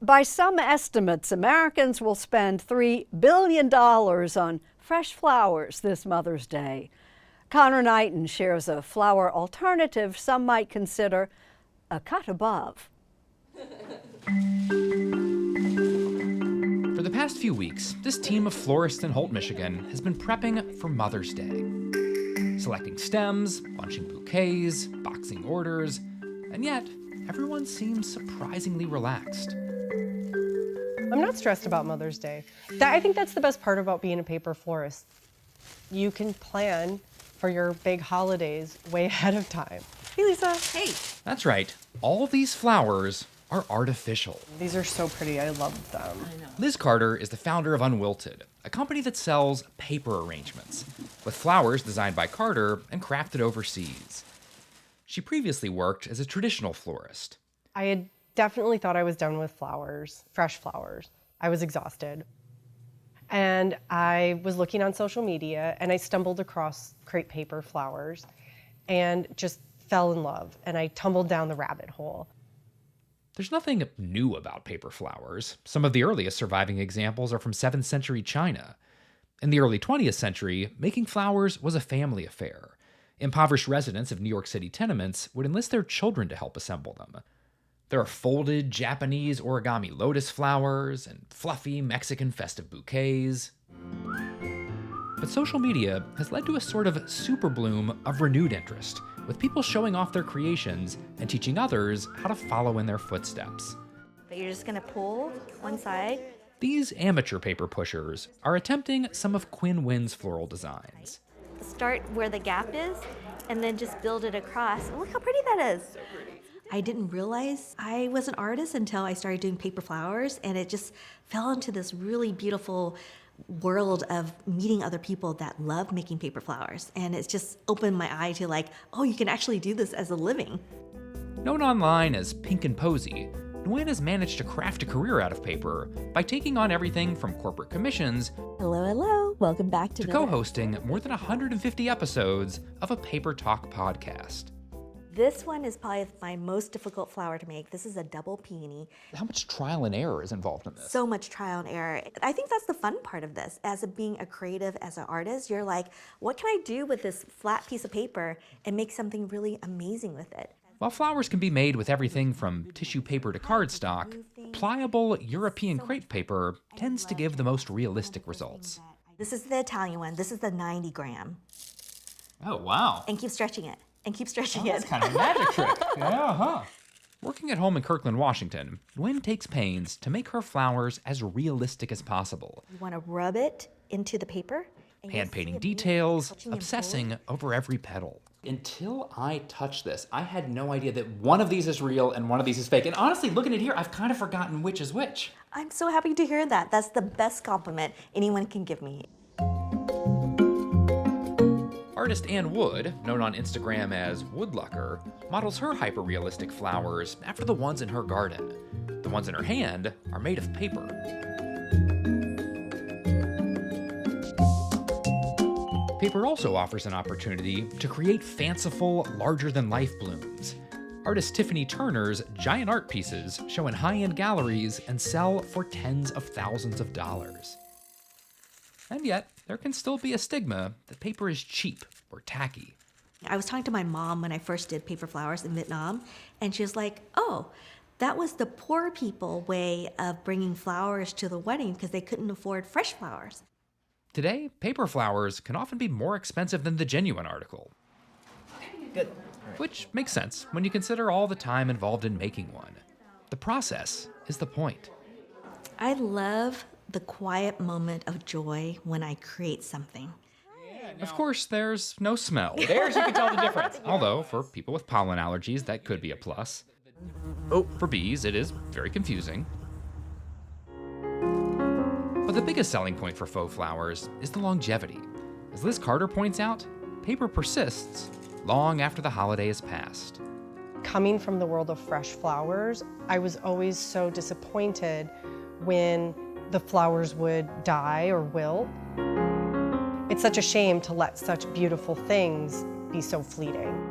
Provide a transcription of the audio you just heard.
By some estimates, Americans will spend $3 billion on fresh flowers this Mother's Day. Conor Knighton shares a flower alternative some might consider a cut above. For the past few weeks, this team of florists in Holt, Michigan has been prepping for Mother's Day. Selecting stems, bunching bouquets, boxing orders, and yet everyone seems surprisingly relaxed. I'm not stressed about Mother's Day. I think that's the best part about being a paper florist. You can plan for your big holidays way ahead of time. Hey, Lisa. Hey. That's right. All these flowers are artificial. These are so pretty. I love them. I know. Liz Carter is the founder of Unwilted, a company that sells paper arrangements, with flowers designed by Carter and crafted overseas. She previously worked as a traditional florist. I had definitely thought I was done with flowers, fresh flowers. I was exhausted. And I was looking on social media and I stumbled across crepe paper flowers and just fell in love, and I tumbled down the rabbit hole. There's nothing new about paper flowers. Some of the earliest surviving examples are from 7th century China. In the early 20th century, making flowers was a family affair. Impoverished residents of New York City tenements would enlist their children to help assemble them. There are folded Japanese origami lotus flowers and fluffy Mexican festive bouquets. But social media has led to a sort of super bloom of renewed interest, with people showing off their creations and teaching others how to follow in their footsteps. But you're just gonna pull one side. These amateur paper pushers are attempting some of Quinn Wynn's floral designs. Start where the gap is, and then just build it across. And look how pretty that is. I didn't realize I was an artist until I started doing paper flowers, and it just fell into this really beautiful world of meeting other people that love making paper flowers. And it's just opened my eye to like, oh, you can actually do this as a living. Known online as Pink and Posy, Nguyen has managed to craft a career out of paper by taking on everything from corporate commissions Hello, hello. Welcome back to co-hosting more than 150 episodes of a Paper Talk podcast. This one is probably my most difficult flower to make. This is a double peony. How much trial and error is involved in this? So much trial and error. I think that's the fun part of this. As being a creative, as an artist, you're like, what can I do with this flat piece of paper and make something really amazing with it? While flowers can be made with everything from tissue paper to cardstock, pliable European crepe paper tends to give the most realistic results. This is the Italian one. This is the 90 gram. Oh, wow. And keep stretching it. And keep stretching That's it. kind of a magic trick. Yeah, huh? Working at home in Kirkland, Washington, Nguyen takes pains to make her flowers as realistic as possible. You want to rub it into the paper. Hand painting details, obsessing over every petal. Until I touched this, I had no idea that one of these is real and one of these is fake. And honestly, looking at here, I've kind of forgotten which is which. I'm so happy to hear that. That's the best compliment anyone can give me. Artist Ann Wood, known on Instagram as Woodlucker, models her hyper-realistic flowers after the ones in her garden. The ones in her hand are made of paper. Paper also offers an opportunity to create fanciful, larger-than-life blooms. Artist Tiffany Turner's giant art pieces show in high-end galleries and sell for tens of thousands of dollars. And yet, there can still be a stigma that paper is cheap or tacky. I was talking to my mom when I first did paper flowers in Vietnam, and she was like, oh, that was the poor people way of bringing flowers to the wedding because they couldn't afford fresh flowers. Today, paper flowers can often be more expensive than the genuine article. Good. Which makes sense when you consider all the time involved in making one. The process is the point. I love the quiet moment of joy when I create something. Of course, there's no smell. There's, you can tell the difference. Although, for people with pollen allergies, that could be a plus. Oh, for bees, it is very confusing. But the biggest selling point for faux flowers is the longevity. As Liz Carter points out, paper persists long after the holiday has passed. Coming from the world of fresh flowers, I was always so disappointed when the flowers would die or wilt. It's such a shame to let such beautiful things be so fleeting.